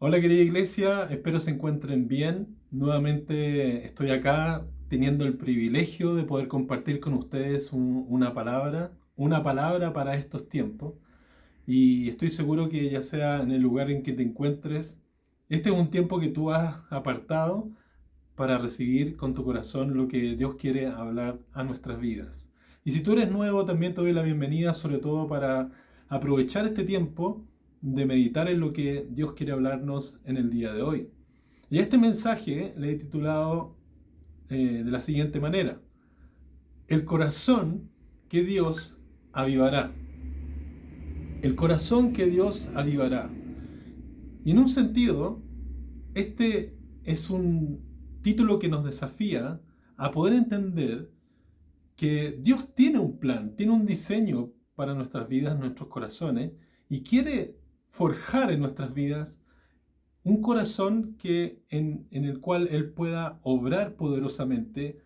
Hola querida iglesia, espero se encuentren bien. Nuevamente estoy acá teniendo el privilegio de poder compartir con ustedes una palabra para estos tiempos. Y estoy seguro que ya sea en el lugar en que te encuentres, este es un tiempo que tú has apartado para recibir con tu corazón lo que Dios quiere hablar a nuestras vidas. Y si tú eres nuevo, también te doy la bienvenida, sobre todo para aprovechar este tiempo de meditar en lo que Dios quiere hablarnos en el día de hoy. Y a este mensaje le he titulado de la siguiente manera: El corazón que Dios avivará. El corazón que Dios avivará. Y en un sentido, este es un título que nos desafía a poder entender que Dios tiene un plan, tiene un diseño para nuestras vidas, nuestros corazones, y quiere forjar en nuestras vidas un corazón en el cual Él pueda obrar poderosamente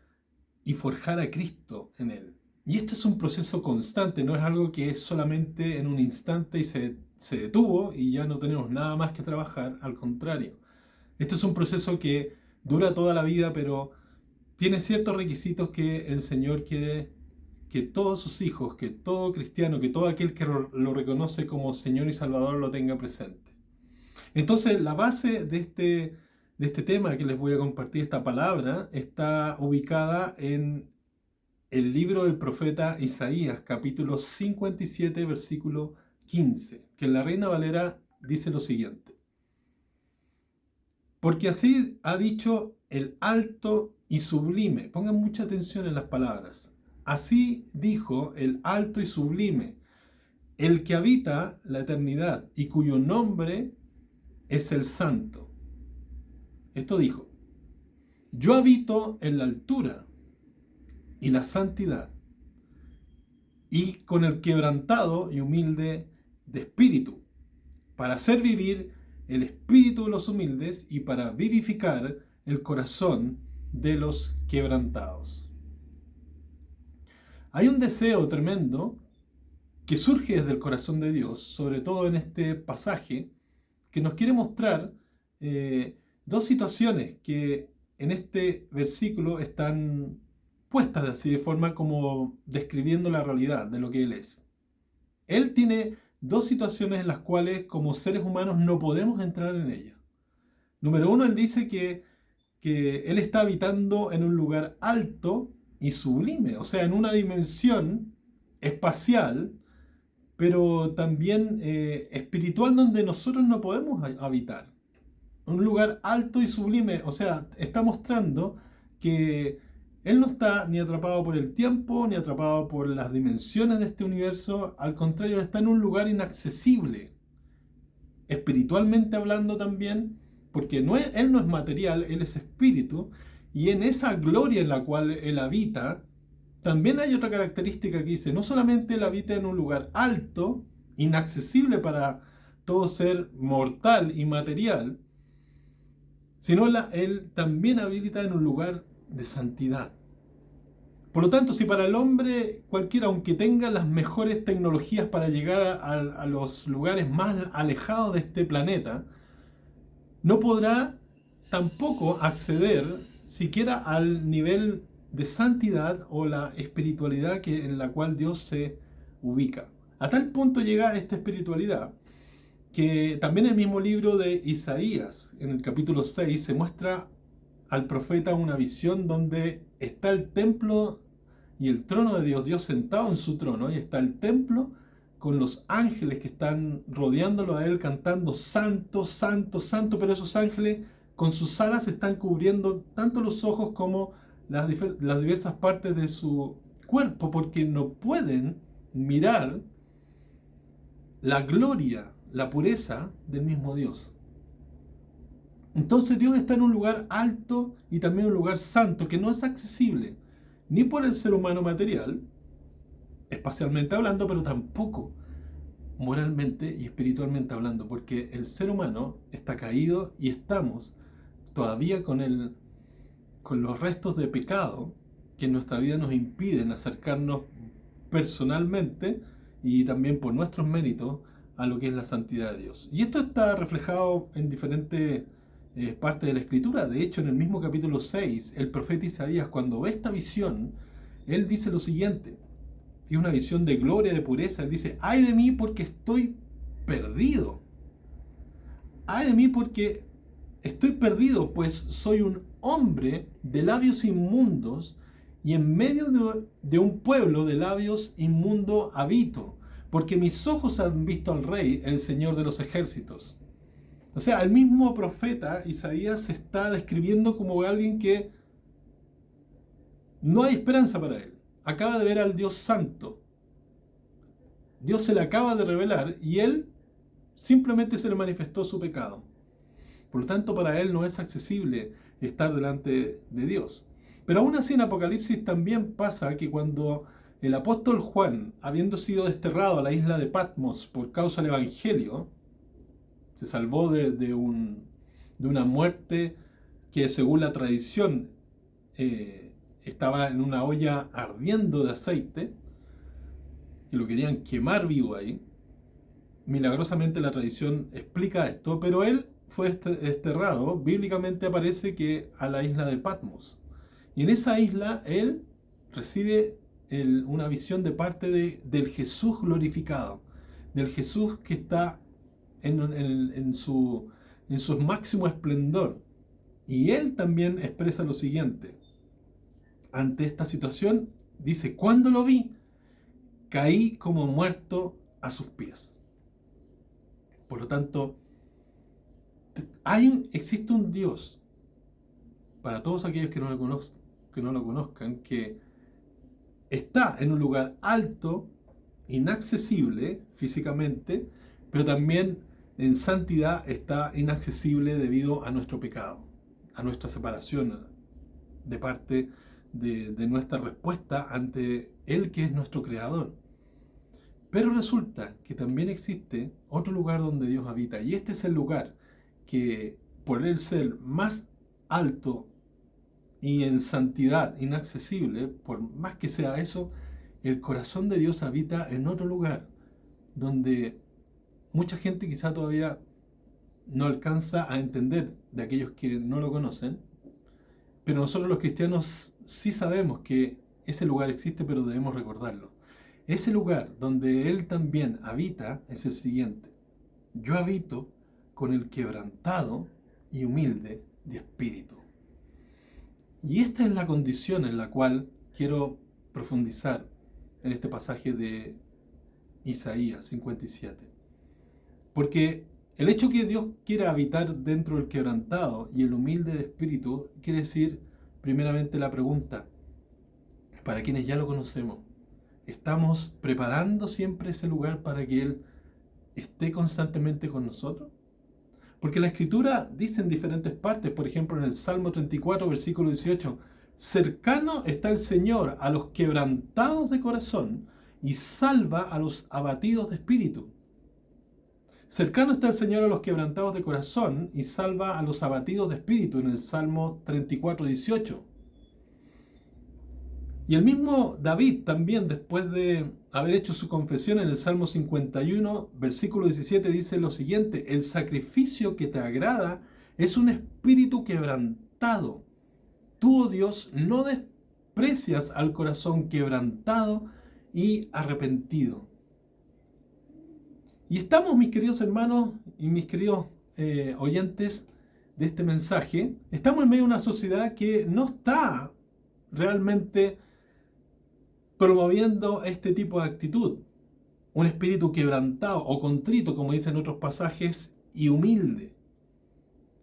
y forjar a Cristo en él. Y esto es un proceso constante, no es algo que es solamente en un instante y se detuvo y ya no tenemos nada más que trabajar, al contrario. Esto es un proceso que dura toda la vida, pero tiene ciertos requisitos que el Señor quiere que todos sus hijos, que todo cristiano, que todo aquel que lo reconoce como Señor y Salvador lo tenga presente. Entonces, la base de este tema que les voy a compartir, esta palabra, está ubicada en el libro del profeta Isaías, capítulo 57, versículo 15, que en la Reina Valera dice lo siguiente: Porque así ha dicho el alto y sublime. Pongan mucha atención en las palabras. Así dijo el alto y sublime, el que habita la eternidad y cuyo nombre es el Santo. Esto dijo: Yo habito en la altura y la santidad, y con el quebrantado y humilde de espíritu, para hacer vivir el espíritu de los humildes y para vivificar el corazón de los quebrantados. Hay un deseo tremendo que surge desde el corazón de Dios, sobre todo en este pasaje, que nos quiere mostrar dos situaciones que en este versículo están puestas así de forma como describiendo la realidad de lo que Él es. Él tiene dos situaciones en las cuales como seres humanos no podemos entrar en ellas. Número uno, Él dice que Él está habitando en un lugar alto y sublime, o sea, en una dimensión espacial, pero también espiritual, donde nosotros no podemos habitar. Un lugar alto y sublime, o sea, está mostrando que Él no está ni atrapado por el tiempo, ni atrapado por las dimensiones de este universo. Al contrario, está en un lugar inaccesible, espiritualmente hablando también, porque Él no es material, Él es espíritu, y en esa gloria en la cual Él habita, también hay otra característica que dice: no solamente Él habita en un lugar alto, inaccesible para todo ser mortal y material, sino Él también habita en un lugar de santidad. Por lo tanto, si para el hombre cualquiera, aunque tenga las mejores tecnologías para llegar a los lugares más alejados de este planeta, no podrá tampoco acceder siquiera al nivel de santidad o la espiritualidad en la cual Dios se ubica. A tal punto llega esta espiritualidad que también en el mismo libro de Isaías, en el capítulo 6, se muestra al profeta una visión donde está el templo y el trono de Dios, Dios sentado en su trono, y está el templo con los ángeles que están rodeándolo a él cantando santo, santo, santo, pero esos ángeles con sus alas están cubriendo tanto los ojos como las diversas partes de su cuerpo, porque no pueden mirar la gloria, la pureza del mismo Dios. Entonces Dios está en un lugar alto y también un lugar santo que no es accesible ni por el ser humano material, espacialmente hablando, pero tampoco moralmente y espiritualmente hablando, porque el ser humano está caído y estamos todavía con los restos de pecado que en nuestra vida nos impiden acercarnos personalmente y también por nuestros méritos a lo que es la santidad de Dios. Y esto está reflejado en diferentes partes de la Escritura. De hecho, en el mismo capítulo 6, el profeta Isaías, cuando ve esta visión, él dice lo siguiente. Tiene una visión de gloria, de pureza. Él dice, ay de mí porque estoy perdido. Ay de mí porque estoy perdido, pues soy un hombre de labios inmundos y en medio de un pueblo de labios inmundo habito, porque mis ojos han visto al Rey, el Señor de los ejércitos. O sea, el mismo profeta Isaías se está describiendo como alguien que no hay esperanza para él. Acaba de ver al Dios Santo. Dios se le acaba de revelar y él simplemente se le manifestó su pecado. Por lo tanto, para él no es accesible estar delante de Dios. Pero aún así en Apocalipsis también pasa que cuando el apóstol Juan, habiendo sido desterrado a la isla de Patmos por causa del Evangelio, se salvó de una muerte que según la tradición estaba en una olla ardiendo de aceite, que lo querían quemar vivo ahí. Milagrosamente la tradición explica esto, pero él fue desterrado. Bíblicamente aparece que a la isla de Patmos. Y en esa isla él recibe una visión de parte del Jesús glorificado, del Jesús que está en su máximo esplendor. Y él también expresa lo siguiente. Ante esta situación, dice, cuando lo vi, caí como muerto a sus pies. Por lo tanto, existe un Dios, para todos aquellos que no lo conozcan, que está en un lugar alto, inaccesible físicamente, pero también en santidad está inaccesible debido a nuestro pecado, a nuestra separación de parte de nuestra respuesta ante Él que es nuestro Creador. Pero resulta que también existe otro lugar donde Dios habita, y este es el lugar que, por él ser más alto y en santidad inaccesible, por más que sea eso, el corazón de Dios habita en otro lugar, donde mucha gente quizá todavía no alcanza a entender de aquellos que no lo conocen, pero nosotros los cristianos sí sabemos que ese lugar existe, pero debemos recordarlo. Ese lugar donde Él también habita es el siguiente. Yo habito con el quebrantado y humilde de espíritu. Y esta es la condición en la cual quiero profundizar en este pasaje de Isaías 57. Porque el hecho que Dios quiera habitar dentro del quebrantado y el humilde de espíritu quiere decir, primeramente, la pregunta, para quienes ya lo conocemos, ¿estamos preparando siempre ese lugar para que Él esté constantemente con nosotros? Porque la Escritura dice en diferentes partes, por ejemplo en el Salmo 34, versículo 18, cercano está el Señor a los quebrantados de corazón y salva a los abatidos de espíritu. Cercano está el Señor a los quebrantados de corazón y salva a los abatidos de espíritu en el Salmo 34, 18. Y el mismo David también, después de haber hecho su confesión en el Salmo 51, versículo 17, dice lo siguiente: el sacrificio que te agrada es un espíritu quebrantado. Tú, oh Dios, no desprecias al corazón quebrantado y arrepentido. Y estamos, mis queridos hermanos y mis queridos oyentes de este mensaje, estamos en medio de una sociedad que no está realmente promoviendo este tipo de actitud, un espíritu quebrantado o contrito, como dicen otros pasajes, y humilde.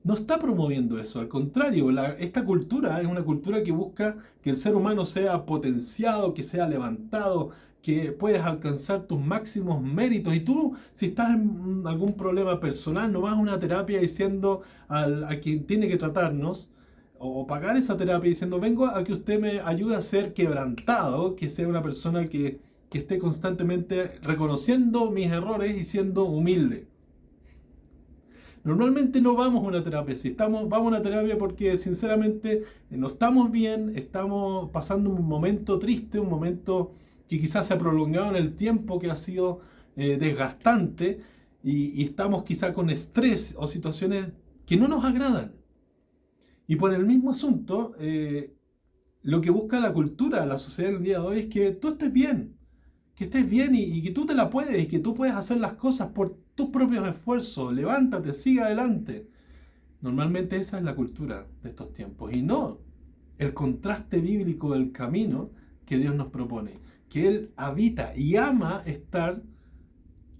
No está promoviendo eso, al contrario, esta cultura es una cultura que busca que el ser humano sea potenciado, que sea levantado, que puedas alcanzar tus máximos méritos. Y tú, si estás en algún problema personal, no vas a una terapia diciendo a quien tiene que tratarnos, o pagar esa terapia diciendo, vengo a que usted me ayude a ser quebrantado, que sea una persona que esté constantemente reconociendo mis errores y siendo humilde. Normalmente no vamos a una terapia así, vamos a una terapia porque sinceramente no estamos bien, estamos pasando un momento triste, un momento que quizás se ha prolongado en el tiempo, que ha sido desgastante, y estamos quizá con estrés o situaciones que no nos agradan. Y por el mismo asunto, lo que busca la cultura, la sociedad del día de hoy es que tú estés bien, que estés bien y que tú te la puedes y que tú puedes hacer las cosas por tus propios esfuerzos. Levántate, siga adelante. Normalmente esa es la cultura de estos tiempos y no el contraste bíblico del camino que Dios nos propone, que Él habita y ama estar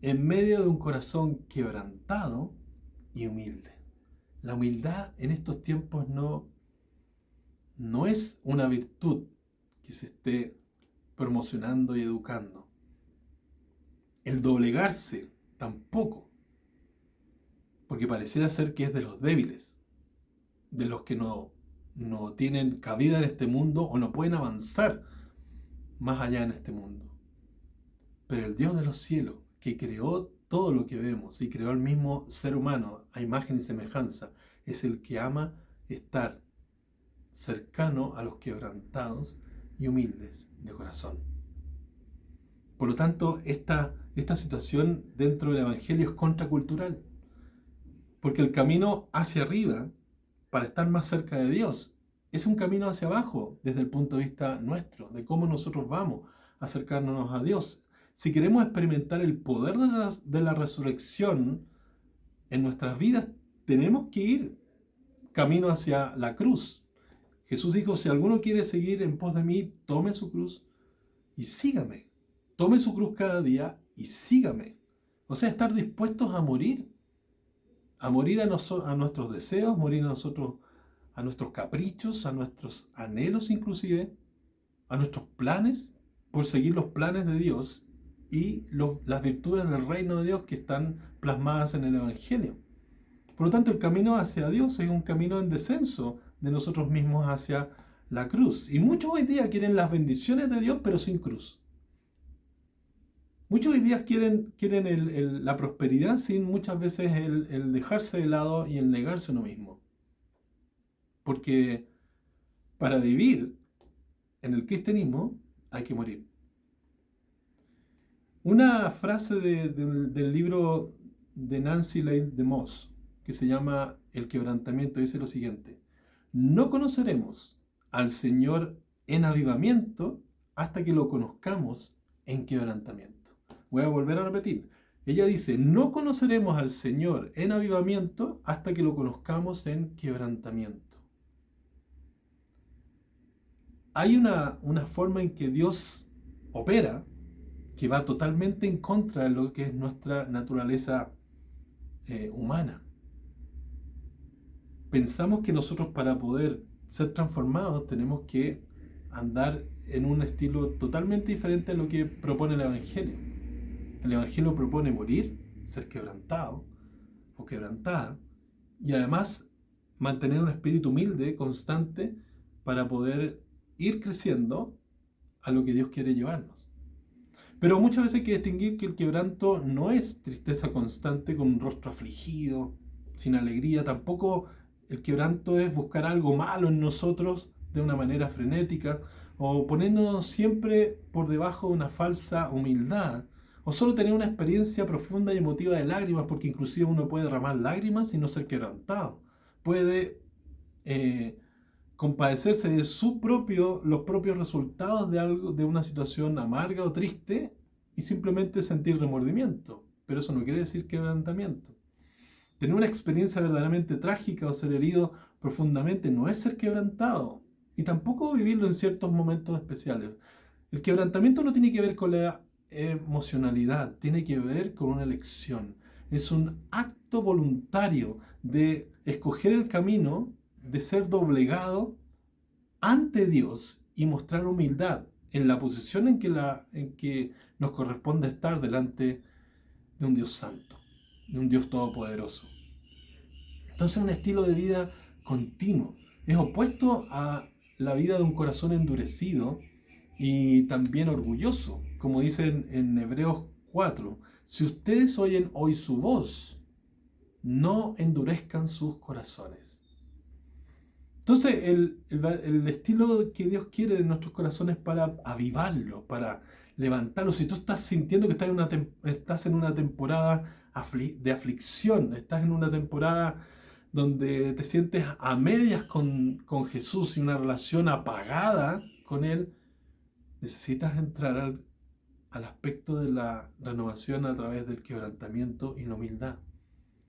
en medio de un corazón quebrantado y humilde. La humildad en estos tiempos no es una virtud que se esté promocionando y educando. El doblegarse tampoco, porque pareciera ser que es de los débiles, de los que no tienen cabida en este mundo o no pueden avanzar más allá en este mundo. Pero el Dios de los cielos, que creó todo lo que vemos y creó al mismo ser humano a imagen y semejanza, es el que ama estar cercano a los quebrantados y humildes de corazón. Por lo tanto, esta situación dentro del Evangelio es contracultural, porque el camino hacia arriba, para estar más cerca de Dios, es un camino hacia abajo desde el punto de vista nuestro, de cómo nosotros vamos a acercarnos a Dios. Si queremos experimentar el poder de la resurrección en nuestras vidas, tenemos que ir camino hacia la cruz. Jesús dijo, si alguno quiere seguir en pos de mí, tome su cruz y sígame. Tome su cruz cada día y sígame. O sea, estar dispuestos a morir a nuestros deseos, morir a nosotros, a nuestros caprichos, a nuestros anhelos inclusive, a nuestros planes, por seguir los planes de Dios y las virtudes del reino de Dios que están plasmadas en el Evangelio. Por lo tanto, el camino hacia Dios es un camino en descenso de nosotros mismos hacia la cruz. Y muchos hoy día quieren las bendiciones de Dios, pero sin cruz. Muchos hoy día quieren la prosperidad sin muchas veces el dejarse de lado y el negarse a uno mismo. Porque para vivir en el cristianismo hay que morir. Una frase del libro de Nancy Lane DeMoss, que se llama El quebrantamiento, dice lo siguiente: no conoceremos al Señor en avivamiento hasta que lo conozcamos en quebrantamiento. Voy a volver a repetir. Ella dice, no conoceremos al Señor en avivamiento hasta que lo conozcamos en quebrantamiento. Hay una forma en que Dios opera que va totalmente en contra de lo que es nuestra naturaleza humana. Pensamos que nosotros para poder ser transformados tenemos que andar en un estilo totalmente diferente a lo que propone el Evangelio. El Evangelio propone morir, ser quebrantado o quebrantada y además mantener un espíritu humilde, constante, para poder ir creciendo a lo que Dios quiere llevarnos. Pero muchas veces hay que distinguir que el quebranto no es tristeza constante con un rostro afligido, sin alegría. Tampoco el quebranto es buscar algo malo en nosotros de una manera frenética o poniéndonos siempre por debajo de una falsa humildad o solo tener una experiencia profunda y emotiva de lágrimas, porque inclusive uno puede derramar lágrimas y no ser quebrantado. Puede compadecerse de los propios resultados de una situación amarga o triste y simplemente sentir remordimiento. Pero eso no quiere decir quebrantamiento. Tener una experiencia verdaderamente trágica o ser herido profundamente no es ser quebrantado y tampoco vivirlo en ciertos momentos especiales. El quebrantamiento no tiene que ver con la emocionalidad, tiene que ver con una elección. Es un acto voluntario de escoger el camino, de ser doblegado ante Dios y mostrar humildad en la posición en que nos corresponde estar delante de un Dios santo, de un Dios todopoderoso. Entonces, un estilo de vida continuo es opuesto a la vida de un corazón endurecido y también orgulloso, como dice en Hebreos 4, si ustedes oyen hoy su voz, no endurezcan sus corazones. Entonces, el estilo que Dios quiere de nuestros corazones para avivarlo, para levantarlo. Si tú estás sintiendo que estás en una temporada de aflicción, estás en una temporada donde te sientes a medias con Jesús y una relación apagada con Él, necesitas entrar al aspecto de la renovación a través del quebrantamiento y la humildad.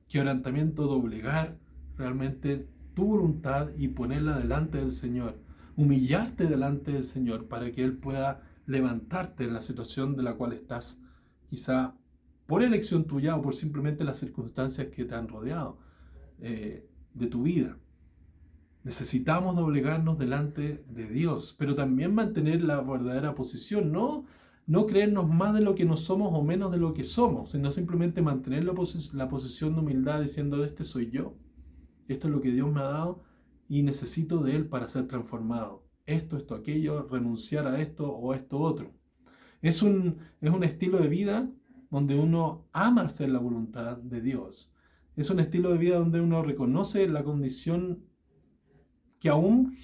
Quebrantamiento, doblegar realmente tu voluntad y ponerla delante del Señor. Humillarte delante del Señor para que Él pueda levantarte en la situación de la cual estás, quizá por elección tuya o por simplemente las circunstancias que te han rodeado de tu vida. Necesitamos doblegarnos delante de Dios, pero también mantener la verdadera posición, no creernos más de lo que no somos o menos de lo que somos, sino simplemente mantener la posición de humildad diciendo, este soy yo, esto es lo que Dios me ha dado y necesito de Él para ser transformado. Esto, aquello, renunciar a esto o a esto otro. Es un estilo de vida donde uno ama hacer la voluntad de Dios. Es un estilo de vida donde uno reconoce la condición que aún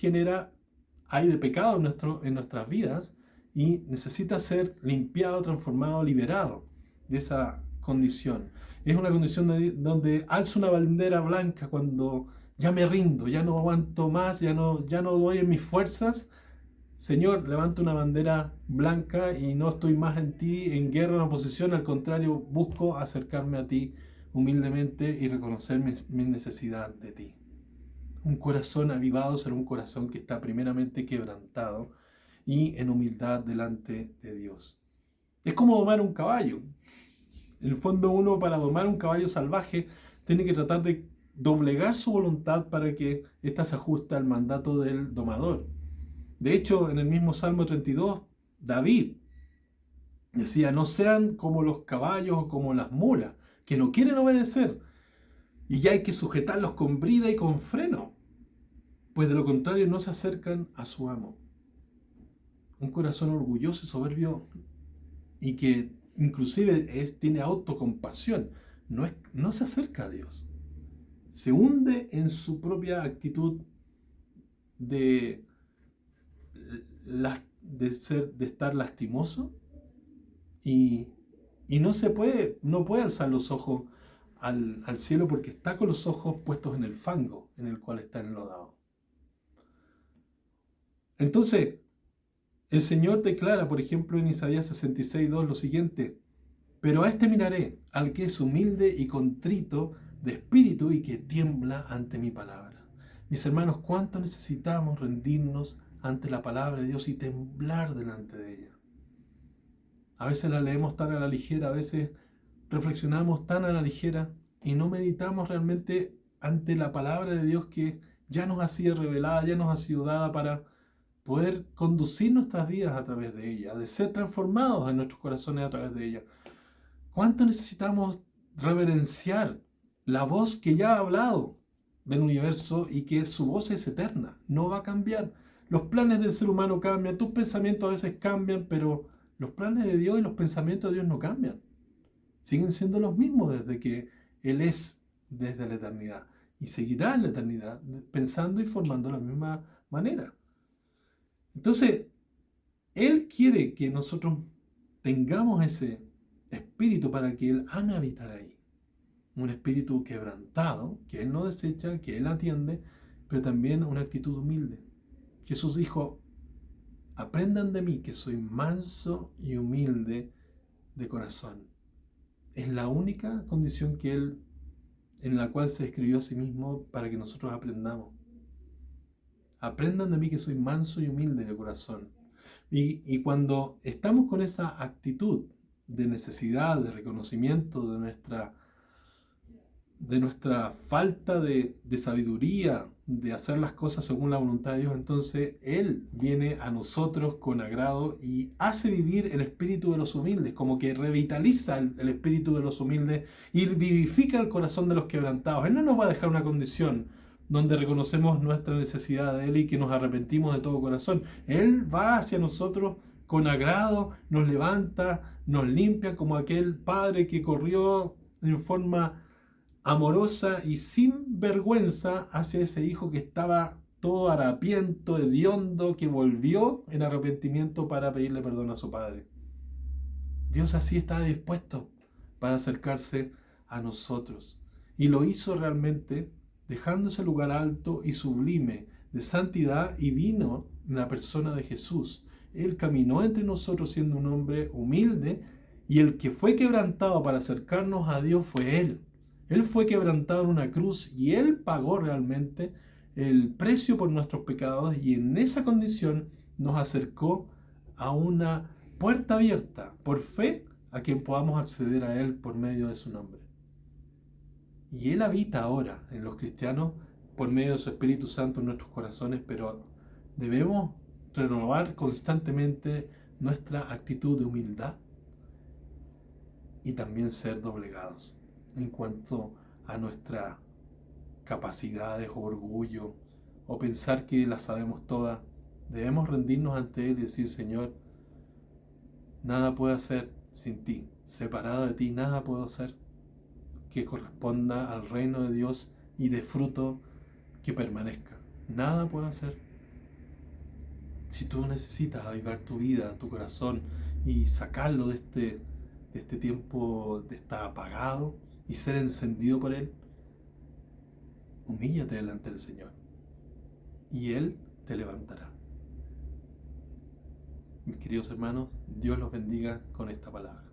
hay de pecado en nuestras vidas y necesita ser limpiado, transformado, liberado de esa condición. Es una condición donde alzo una bandera blanca cuando ya me rindo, ya no aguanto más, ya no doy en mis fuerzas. Señor, levanto una bandera blanca y no estoy más en ti, en guerra, en oposición. Al contrario, busco acercarme a ti humildemente y reconocer mi necesidad de ti. Un corazón avivado será un corazón que está primeramente quebrantado y en humildad delante de Dios. Es como domar un caballo. En el fondo, uno para domar un caballo salvaje tiene que tratar de doblegar su voluntad para que ésta se ajuste al mandato del domador. De hecho, en el mismo Salmo 32, David decía, no sean como los caballos o como las mulas, que no quieren obedecer, y ya hay que sujetarlos con brida y con freno, pues de lo contrario no se acercan a su amo. Un corazón orgulloso y soberbio y que inclusive tiene autocompasión, no se acerca a Dios. Se hunde en su propia actitud de estar lastimoso y no puede alzar los ojos al cielo porque está con los ojos puestos en el fango en el cual está enlodado. Entonces, el Señor declara, por ejemplo, en Isaías 66:2 lo siguiente: pero a este miraré, al que es humilde y contrito de espíritu y que tiembla ante mi palabra. Mis hermanos, ¿cuánto necesitamos rendirnos ante la palabra de Dios y temblar delante de ella? A veces la leemos tan a la ligera, a veces reflexionamos tan a la ligera y no meditamos realmente ante la palabra de Dios que ya nos ha sido revelada, ya nos ha sido dada para poder conducir nuestras vidas a través de ella, de ser transformados en nuestros corazones a través de ella. ¿Cuánto necesitamos reverenciar la voz que ya ha hablado del universo y que su voz es eterna, no va a cambiar? Los planes del ser humano cambian, tus pensamientos a veces cambian, pero los planes de Dios y los pensamientos de Dios no cambian. Siguen siendo los mismos desde que Él es desde la eternidad y seguirá en la eternidad pensando y formando de la misma manera. Entonces, Él quiere que nosotros tengamos ese espíritu para que Él ame habitar ahí. Un espíritu quebrantado, que Él no desecha, que Él atiende, pero también una actitud humilde. Jesús dijo, aprendan de mí que soy manso y humilde de corazón. Es la única condición en la cual se escribió a sí mismo para que nosotros aprendamos. Aprendan de mí que soy manso y humilde de corazón. Y cuando estamos con esa actitud de necesidad, de reconocimiento de nuestra falta de sabiduría, de hacer las cosas según la voluntad de Dios, entonces Él viene a nosotros con agrado y hace vivir el espíritu de los humildes, como que revitaliza el espíritu de los humildes y vivifica el corazón de los quebrantados. Él no nos va a dejar una condición donde reconocemos nuestra necesidad de Él y que nos arrepentimos de todo corazón. Él va hacia nosotros con agrado, nos levanta, nos limpia como aquel padre que corrió en forma amorosa y sin vergüenza hacia ese hijo que estaba todo harapiento, hediondo, que volvió en arrepentimiento para pedirle perdón a su padre. Dios así está dispuesto para acercarse a nosotros. Y lo hizo realmente dejando ese lugar alto y sublime de santidad y vino en la persona de Jesús. Él caminó entre nosotros siendo un hombre humilde y el que fue quebrantado para acercarnos a Dios fue Él. Él fue quebrantado en una cruz y Él pagó realmente el precio por nuestros pecados y en esa condición nos acercó a una puerta abierta por fe a quien podamos acceder a Él por medio de su nombre. Y Él habita ahora en los cristianos por medio de su Espíritu Santo en nuestros corazones, pero debemos renovar constantemente nuestra actitud de humildad y también ser doblegados en cuanto a nuestras capacidades o orgullo o pensar que las sabemos todas. Debemos rendirnos ante Él y decir: Señor, nada puedo hacer sin ti, separado de ti nada puedo hacer que corresponda al reino de Dios y de fruto que permanezca. Nada puedo hacer. Si tú necesitas avivar tu vida, tu corazón y sacarlo de este tiempo de estar apagado y ser encendido por Él, humíllate delante del Señor y Él te levantará. Mis queridos hermanos, Dios los bendiga con esta palabra.